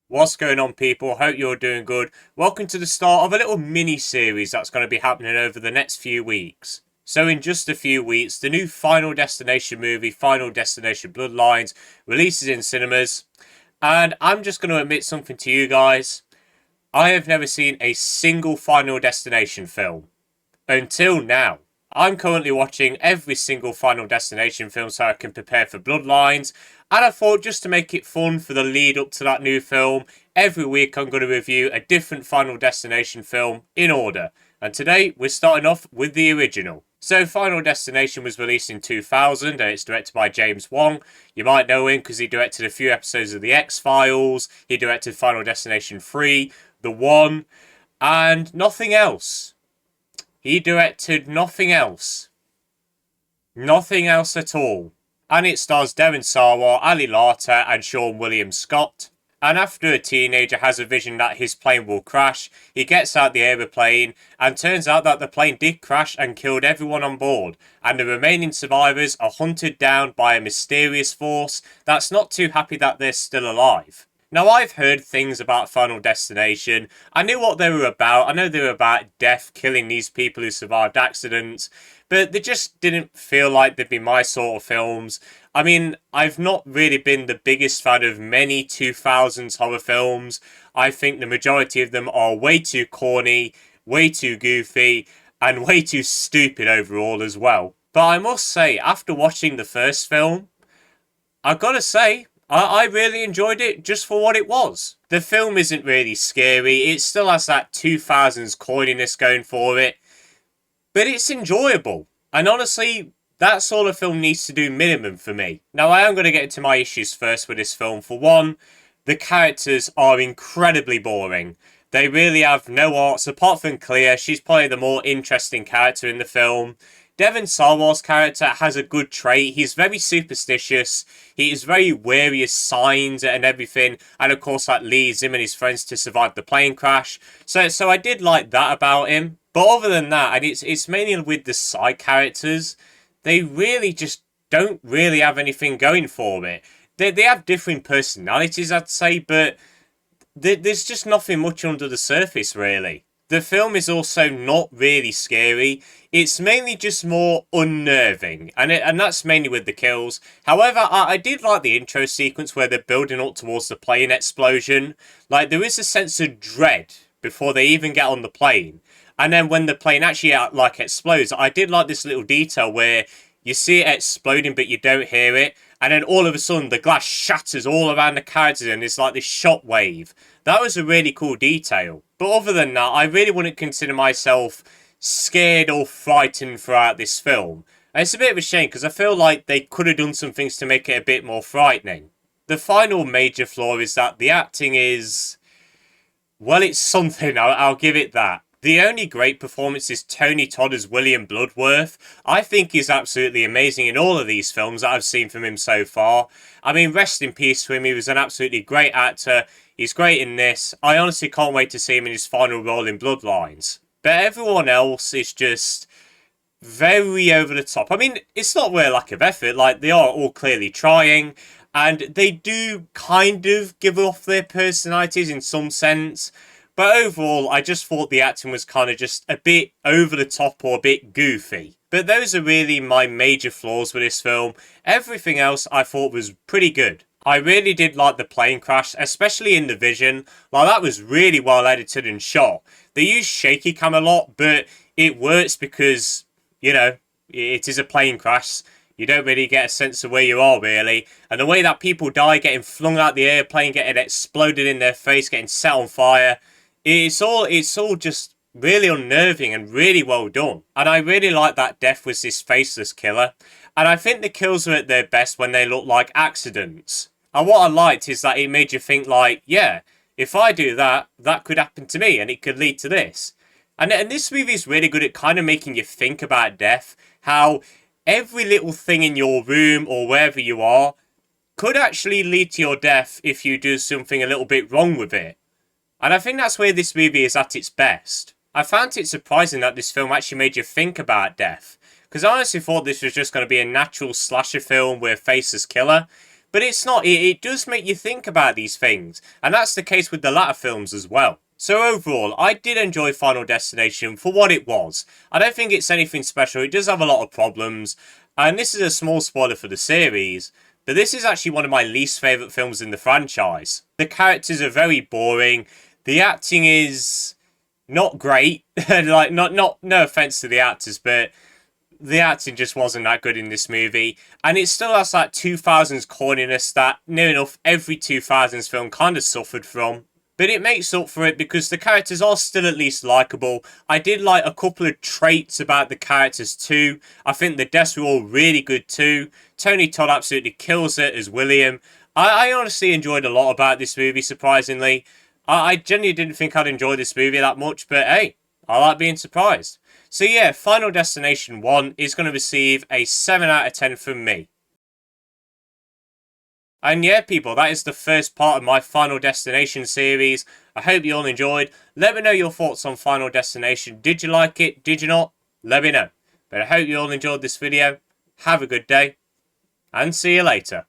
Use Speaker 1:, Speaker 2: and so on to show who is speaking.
Speaker 1: What's going on, people? Hope you're doing good. Welcome to the start of a little mini-series that's going to be happening over the next few weeks. So in just a few weeks, the new Final Destination movie, Final Destination Bloodlines, releases in cinemas. And I'm just going to admit something to you guys. I have never seen a single Final Destination film. Until now. I'm currently watching every single Final Destination film so I can prepare for Bloodlines, and I thought just to make it fun for the lead up to that new film, every week I'm going to review a different Final Destination film in order. And today we're starting off with the original. So Final Destination was released in 2000 and it's directed by James Wong. You might know him because he directed a few episodes of The X-Files, he directed Final Destination 3, The One, and nothing else. He directed nothing else. Nothing else at all. And it stars Devon, Sawa, Ali Larter and Seann William Scott. And after a teenager has a vision that his plane will crash, he gets out the aeroplane and turns out that the plane did crash and killed everyone on board. And the remaining survivors are hunted down by a mysterious force that's not too happy that they're still alive. Now, I've heard things about Final Destination. I knew what they were about. I know they were about death, killing these people who survived accidents. But they just didn't feel like they'd be my sort of films. I mean, I've not really been the biggest fan of many 2000s horror films. I think the majority of them are way too corny, way too goofy, and way too stupid overall as well. But I must say, after watching the first film, I've got to say, I really enjoyed it just for what it was. The film isn't really scary, it still has that 2000s corniness going for it, but it's enjoyable. And honestly, that sort of film needs to do minimum for me. Now, I am going to get into my issues first with this film. For one, the characters are incredibly boring. They really have no arcs, apart from Clea. She's probably the more interesting character in the film. Devon Sawa's character has a good trait. He's very superstitious. He is very wary of signs and everything. And of course, that leads him and his friends to survive the plane crash. So I did like that about him. But other than that, and it's mainly with the side characters, they really just don't really have anything going for it. They have different personalities, I'd say, but there's just nothing much under the surface, really. The film is also not really scary. It's mainly just more unnerving, and that's mainly with the kills. However, I did like the intro sequence where they're building up towards the plane explosion. Like, there is a sense of dread before they even get on the plane. And then when the plane actually explodes, I did like this little detail where you see it exploding but you don't hear it. And then all of a sudden the glass shatters all around the characters and it's like this shockwave. That was a really cool detail. But other than that, I really wouldn't consider myself scared or frightened throughout this film. And it's a bit of a shame because I feel like they could have done some things to make it a bit more frightening. The final major flaw is that the acting is... well, it's something, I'll give it that. The only great performance is Todd as William Bloodworth. I think he's absolutely amazing in all of these films that I've seen from him so far. I mean, rest in peace to him. He was an absolutely great actor. He's great in this. I honestly can't wait to see him in his final role in Bloodlines. But everyone else is just very over the top. I mean, it's not really lack of effort. Like, they are all clearly trying. And they do kind of give off their personalities in some sense. But overall, I just thought the acting was kind of just a bit over the top or a bit goofy. But those are really my major flaws with this film. Everything else I thought was pretty good. I really did like the plane crash, especially in the vision. Like, that was really well edited and shot. They use shaky cam a lot, but it works because, you know, it is a plane crash. You don't really get a sense of where you are, really. And the way that people die, getting flung out the airplane, getting exploded in their face, getting set on fire... It's all just really unnerving and really well done. And I really like that death was this faceless killer. And I think the kills are at their best when they look like accidents. And what I liked is that it made you think like, yeah, if I do that, that could happen to me and it could lead to this. And this movie is really good at kind of making you think about death. How every little thing in your room or wherever you are could actually lead to your death if you do something a little bit wrong with it. And I think that's where this movie is at its best. I found it surprising that this film actually made you think about death. Because I honestly thought this was just going to be a natural slasher film with a faceless killer. but it's not. It does make you think about these things, and that's the case with the latter films as well. So overall, I did enjoy Final Destination for what it was. I don't think it's anything special. It does have a lot of problems, and this is a small spoiler for the series, but this is actually one of my least favourite films in the franchise. The characters are very boring. The acting is not great. Like, no offence to the actors, but the acting just wasn't that good in this movie. And it still has that 2000s corniness that near enough every 2000s film kind of suffered from. But it makes up for it because the characters are still at least likeable. I did like a couple of traits about the characters too. I think the deaths were all really good too. Tony Todd absolutely kills it as William. I honestly enjoyed a lot about this movie, surprisingly. I genuinely didn't think I'd enjoy this movie that much, but hey, I like being surprised. So yeah, Final Destination 1 is going to receive a 7 out of 10 from me. And yeah, people, that is the first part of my Final Destination series. I hope you all enjoyed. Let me know your thoughts on Final Destination. Did you like it? Did you not? Let me know. But I hope you all enjoyed this video. Have a good day. And see you later.